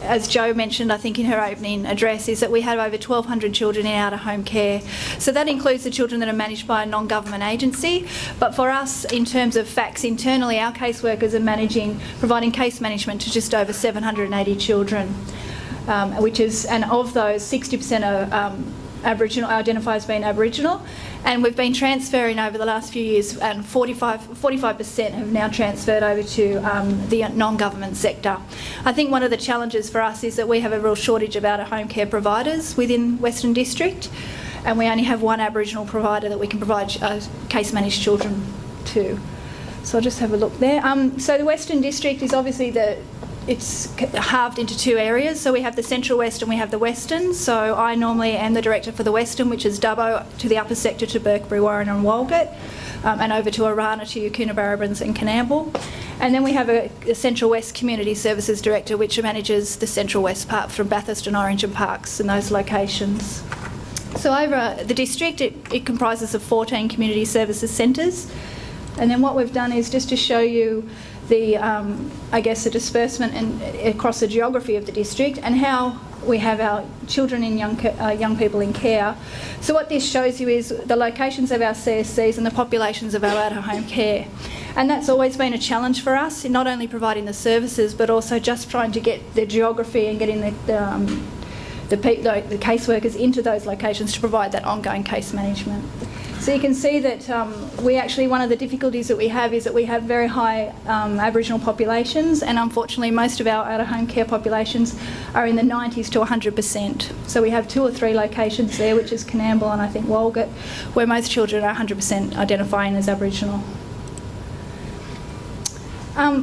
as Jo mentioned, I think in her opening address, is that we have over 1,200 children in out-of-home care. So that includes the children that are managed by a non-government agency. But for us, in terms of FACS internally, our caseworkers are providing case management to just over 780 children, and of those, 60% are Aboriginal, identify as being Aboriginal, and we've been transferring over the last few years, and 45% have now transferred over to the non-government sector. I think one of the challenges for us is that we have a real shortage of out-of-home care providers within Western District, and we only have one Aboriginal provider that we can provide case-managed children to. So I'll just have a look there. So the Western District is obviously it's halved into two areas. So we have the Central West and we have the Western. So I normally am the director for the Western, which is Dubbo to the upper sector to Burkebury, Warren and Walgett, and over to Arana to Yukuna-Barrabrins and Canamble. And then we have a Central West Community Services Director, which manages the Central West part from Bathurst and Orange and Parks and those locations. So over the district, it comprises of 14 community services centres. And then what we've done is just to show you the disbursement across the geography of the district and how we have our children and young people in care. So what this shows you is the locations of our CSCs and the populations of our out-of-home care. And that's always been a challenge for us in not only providing the services but also just trying to get the geography and getting the caseworkers into those locations to provide that ongoing case management. So you can see that one of the difficulties that we have is that we have very high Aboriginal populations, and unfortunately most of our out-of-home care populations are in the 90s to 100%. So we have 2 or 3 locations there, which is Canamble and I think Walgett, where most children are 100% identifying as Aboriginal.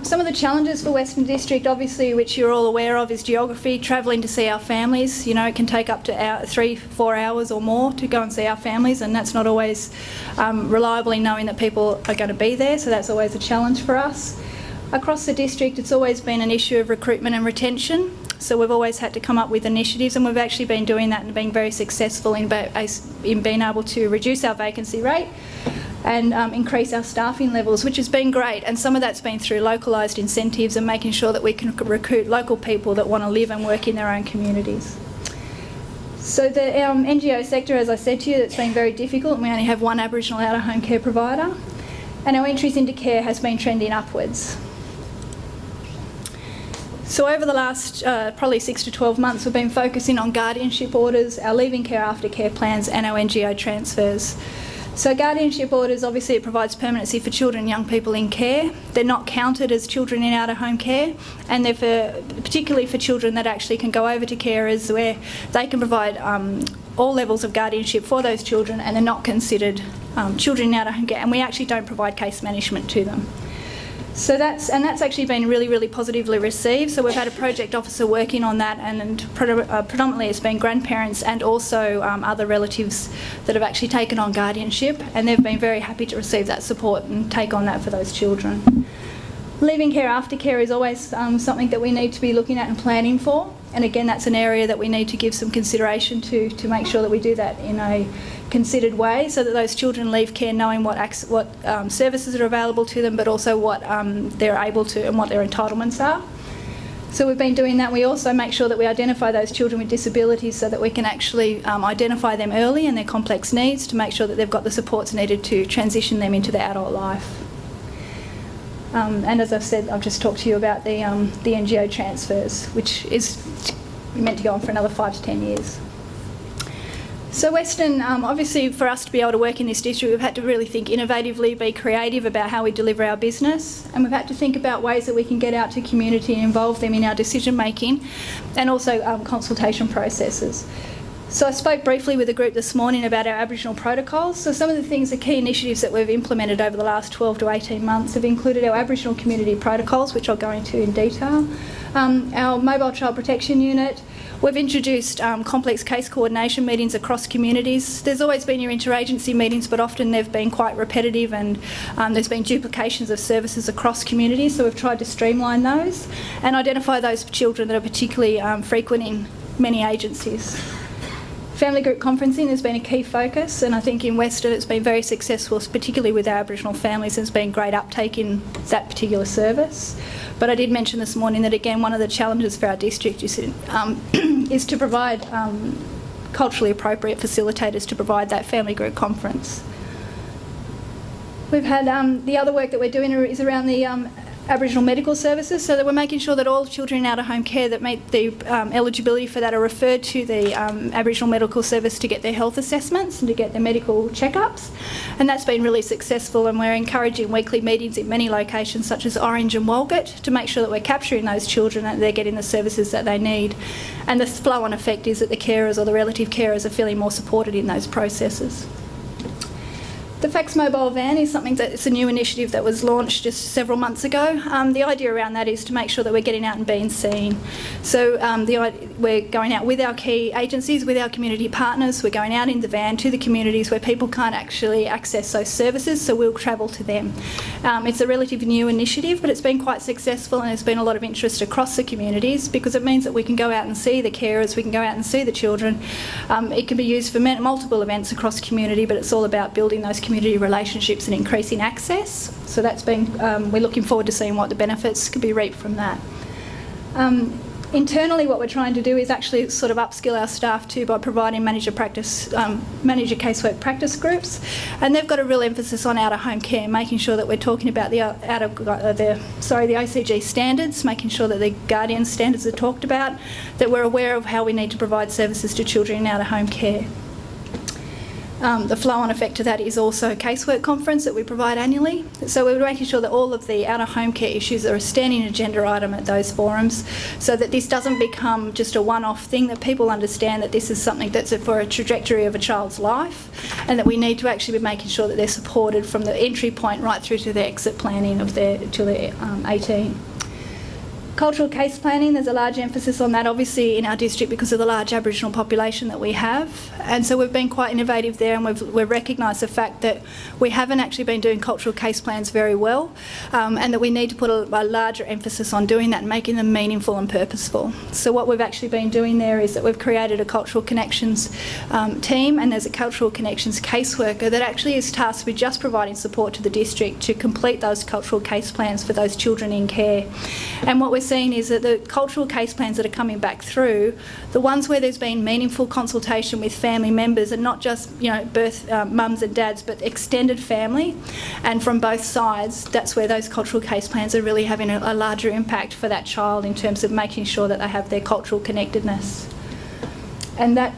Some of the challenges for Western District, obviously, which you're all aware of, is geography, travelling to see our families. You know, it can take up to 3-4 hours or more to go and see our families, and that's not always reliably knowing that people are going to be there, so that's always a challenge for us. Across the district, it's always been an issue of recruitment and retention, so we've always had to come up with initiatives, and we've actually been doing that and being very successful in being able to reduce our vacancy rate and increase our staffing levels, which has been great. And some of that's been through localised incentives and making sure that we can recruit local people that want to live and work in their own communities. So the NGO sector, as I said to you, it's been very difficult, and we only have one Aboriginal out-of-home care provider, and our entries into care has been trending upwards. So over the last probably 6 to 12 months, we've been focusing on guardianship orders, our leaving care after care plans and our NGO transfers. So guardianship orders, obviously it provides permanency for children and young people in care. They're not counted as children in out-of-home care, and they're particularly for children that actually can go over to carers where they can provide all levels of guardianship for those children, and they're not considered children in out-of-home care, and we actually don't provide case management to them. So that's actually been really, really positively received. So we've had a project officer working on that, and predominantly it's been grandparents and also other relatives that have actually taken on guardianship, and they've been very happy to receive that support and take on that for those children. Leaving care after care is always something that we need to be looking at and planning for, and again that's an area that we need to give some consideration to make sure that we do that in a considered way, so that those children leave care knowing what services are available to them, but also what they're able to and what their entitlements are. So we've been doing that. We also make sure that we identify those children with disabilities so that we can actually identify them early and their complex needs to make sure that they've got the supports needed to transition them into their adult life. And as I've said, I've just talked to you about the NGO transfers, which is meant to go on for another 5 to 10 years. So Western, obviously for us to be able to work in this district, we've had to really think innovatively, be creative about how we deliver our business, and we've had to think about ways that we can get out to community and involve them in our decision making, and also consultation processes. So I spoke briefly with a group this morning about our Aboriginal protocols. So some of the things, the key initiatives that we've implemented over the last 12 to 18 months have included our Aboriginal community protocols, which I'll go into in detail, our mobile child protection unit. We've introduced complex case coordination meetings across communities. There's always been your interagency meetings, but often they've been quite repetitive, and there's been duplications of services across communities, so we've tried to streamline those and identify those children that are particularly frequenting many agencies. Family group conferencing has been a key focus, and I think in Western it's been very successful, particularly with our Aboriginal families. There's been great uptake in that particular service. But I did mention this morning that, again, one of the challenges for our district is to provide culturally appropriate facilitators to provide that family group conference. We've had the other work that we're doing is around the Aboriginal medical services, so that we're making sure that all children in out-of-home care that meet the eligibility for that are referred to the Aboriginal Medical Service to get their health assessments and to get their medical checkups. And that's been really successful, and we're encouraging weekly meetings in many locations such as Orange and Walgett to make sure that we're capturing those children and they're getting the services that they need. And the flow-on effect is that the carers or the relative carers are feeling more supported in those processes. The FACS mobile van is something that's a new initiative that was launched just several months ago. The idea around that is to make sure that we're getting out and being seen. So we're going out with our key agencies, with our community partners. We're going out in the van to the communities where people can't actually access those services, so we'll travel to them. It's a relatively new initiative, but it's been quite successful, and there's been a lot of interest across the communities because it means that we can go out and see the carers, we can go out and see the children. It can be used for multiple events across the community, but it's all about building those community relationships and increasing access. So that's been, we're looking forward to seeing what the benefits could be reaped from that. Internally, what we're trying to do is actually sort of upskill our staff too by providing manager casework practice groups, and they've got a real emphasis on out-of-home care, making sure that we're talking about the OCG standards, making sure that the Guardian standards are talked about, that we're aware of how we need to provide services to children in out-of-home care. The flow-on effect to that is also a casework conference that we provide annually. So we're making sure that all of the out-of-home care issues are a standing agenda item at those forums, so that this doesn't become just a one-off thing, that people understand that this is something that's for a trajectory of a child's life, and that we need to actually be making sure that they're supported from the entry point right through to the exit planning till they're 18. Cultural case planning, there's a large emphasis on that obviously in our district because of the large Aboriginal population that we have, and so we've been quite innovative there, and we've recognised the fact that we haven't actually been doing cultural case plans very well, and that we need to put a larger emphasis on doing that and making them meaningful and purposeful. So what we've actually been doing there is that we've created a cultural connections team, and there's a cultural connections caseworker that actually is tasked with just providing support to the district to complete those cultural case plans for those children in care. And what we're seeing is that the cultural case plans that are coming back through, the ones where there's been meaningful consultation with family members, and not just birth mums and dads, but extended family, and from both sides, that's where those cultural case plans are really having a larger impact for that child in terms of making sure that they have their cultural connectedness. And that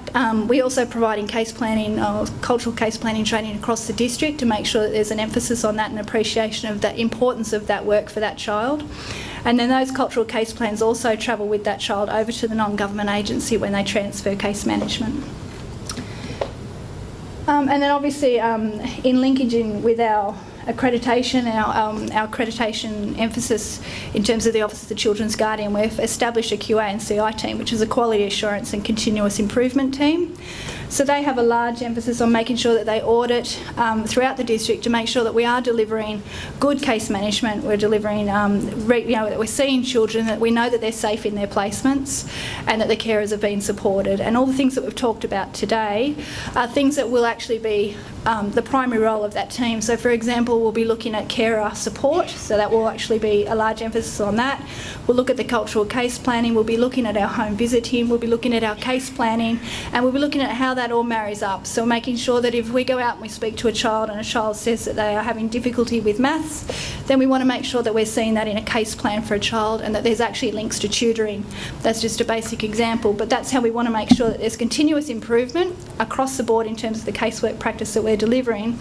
we also providing case planning or cultural case planning training across the district to make sure that there's an emphasis on that and appreciation of the importance of that work for that child. And then those cultural case plans also travel with that child over to the non-government agency when they transfer case management. And then obviously in linkage with our accreditation, our accreditation emphasis in terms of the Office of the Children's Guardian, we've established a QA and CI team, which is a quality assurance and continuous improvement team. So they have a large emphasis on making sure that they audit throughout the district to make sure that we are delivering good case management, we're delivering, that we're seeing children, that we know that they're safe in their placements and that the carers have been supported. And all the things that we've talked about today are things that will actually be the primary role of that team. So for example, we'll be looking at carer support, so that will actually be a large emphasis on that. We'll look at the cultural case planning, we'll be looking at our home visiting, we'll be looking at our case planning, and we'll be looking at how that all marries up. So making sure that if we go out and we speak to a child and a child says that they are having difficulty with maths, then we want to make sure that we're seeing that in a case plan for a child and that there's actually links to tutoring. That's just a basic example, but that's how we want to make sure that there's continuous improvement across the board in terms of the casework practice that we're delivering,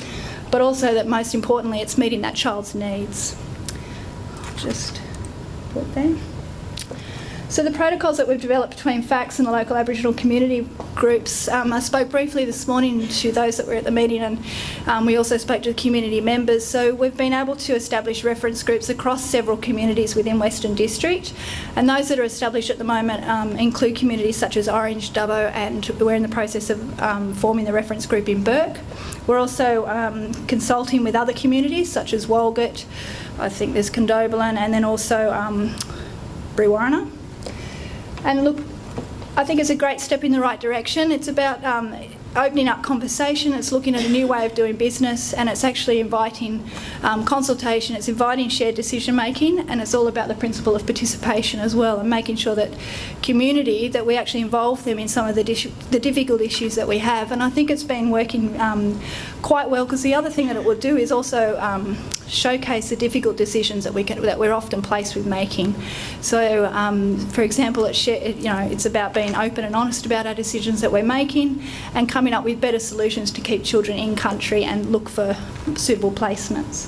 but also that most importantly it's meeting that child's needs. Just put there. So the protocols that we've developed between FACS and the local Aboriginal community groups, I spoke briefly this morning to those that were at the meeting, and we also spoke to the community members. So we've been able to establish reference groups across several communities within Western District, and those that are established at the moment include communities such as Orange, Dubbo, and we're in the process of forming the reference group in Bourke. We're also consulting with other communities such as Walgett, I think there's Condobolin, and then also Brewarrina. And look, I think it's a great step in the right direction. It's about opening up conversation, it's looking at a new way of doing business, and it's actually inviting consultation, it's inviting shared decision making, and it's all about the principle of participation as well, and making sure that community, that we actually involve them in some of the difficult issues that we have. And I think it's been working quite well, because the other thing that it will do is also showcase the difficult decisions that we're often placed with making. So, for example, it's about being open and honest about our decisions that we're making, and coming up with better solutions to keep children in country and look for suitable placements.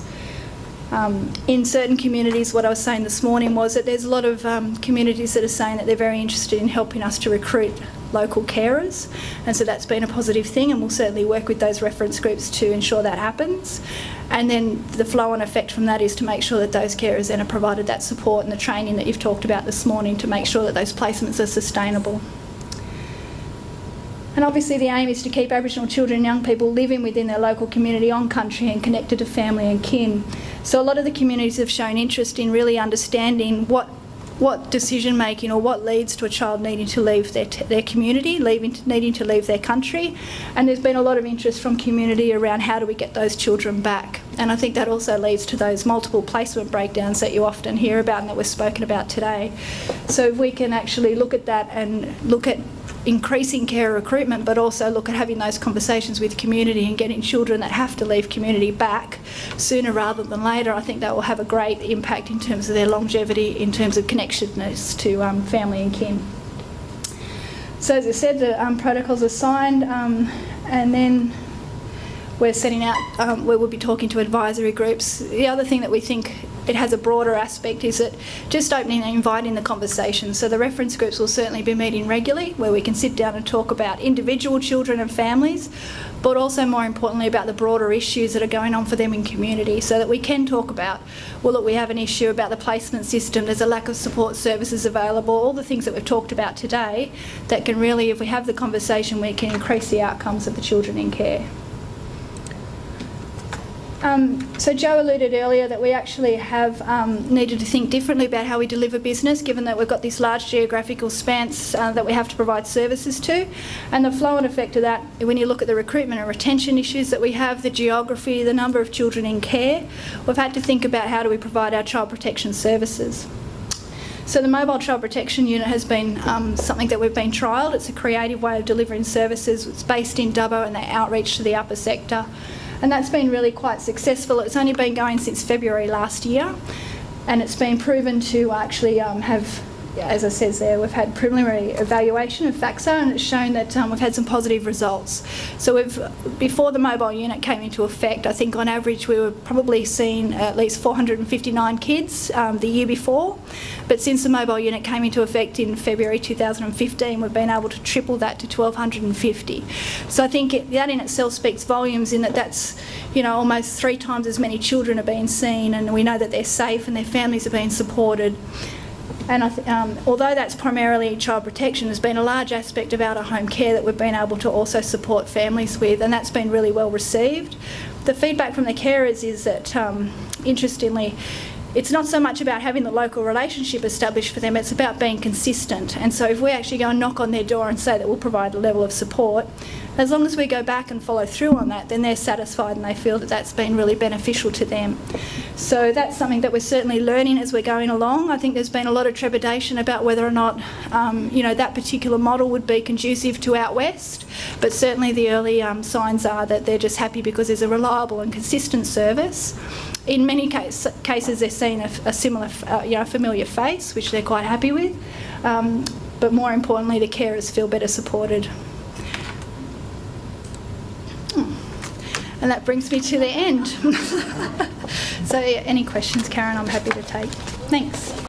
In certain communities, what I was saying this morning was that there's a lot of communities that are saying that they're very interested in helping us to recruit local carers, and so that's been a positive thing, and we'll certainly work with those reference groups to ensure that happens. And then the flow-on effect from that is to make sure that those carers then are provided that support and the training that you've talked about this morning to make sure that those placements are sustainable. And obviously the aim is to keep Aboriginal children and young people living within their local community on country and connected to family and kin. So a lot of the communities have shown interest in really understanding what decision making, or what leads to a child needing to leave their community, needing to leave their country. And there's been a lot of interest from community around how do we get those children back. And I think that also leads to those multiple placement breakdowns that you often hear about and that we've spoken about today. So if we can actually look at that and look at increasing care recruitment, but also look at having those conversations with community and getting children that have to leave community back sooner rather than later, I think that will have a great impact in terms of their longevity, in terms of connectedness to family and kin. So as I said, the protocols are signed, and then we're setting out where we'll be talking to advisory groups. The other thing that we think it has a broader aspect is that just opening and inviting the conversation. So the reference groups will certainly be meeting regularly, where we can sit down and talk about individual children and families, but also more importantly about the broader issues that are going on for them in community, so that we can talk about, well look, we have an issue about the placement system, there's a lack of support services available, all the things that we've talked about today that can really, if we have the conversation, we can increase the outcomes of the children in care. So Joe alluded earlier that we actually have needed to think differently about how we deliver business, given that we've got this large geographical expanse that we have to provide services to. And the flow-on effect of that, when you look at the recruitment and retention issues that we have, the geography, the number of children in care, we've had to think about how do we provide our child protection services. So the Mobile Child Protection Unit has been something that we've been trialled. It's a creative way of delivering services. It's based in Dubbo, and they outreach to the upper sector. And that's been really quite successful. It's only been going since February last year, and it's been proven to actually have, as it says there, we've had preliminary evaluation of FACS, and it's shown that we've had some positive results. So before the mobile unit came into effect, I think on average we were probably seeing at least 459 kids the year before. But since the mobile unit came into effect in February 2015, we've been able to triple that to 1,250. So I think that in itself speaks volumes, in that that's, almost 3 times as many children are being seen, and we know that they're safe and their families are being supported. And although that's primarily child protection, there's been a large aspect of out-of-home care that we've been able to also support families with, and that's been really well received. The feedback from the carers is that, interestingly, it's not so much about having the local relationship established for them, it's about being consistent. And so if we actually go and knock on their door and say that we'll provide a level of support, as long as we go back and follow through on that, then they're satisfied and they feel that that's been really beneficial to them. So that's something that we're certainly learning as we're going along. I think there's been a lot of trepidation about whether or not that particular model would be conducive to out west, but certainly the early signs are that they're just happy because there's a reliable and consistent service. In many cases they're seeing a similar, familiar face, which they're quite happy with, but more importantly the carers feel better supported. And that brings me to the end. So any questions, Karen, I'm happy to take. Thanks.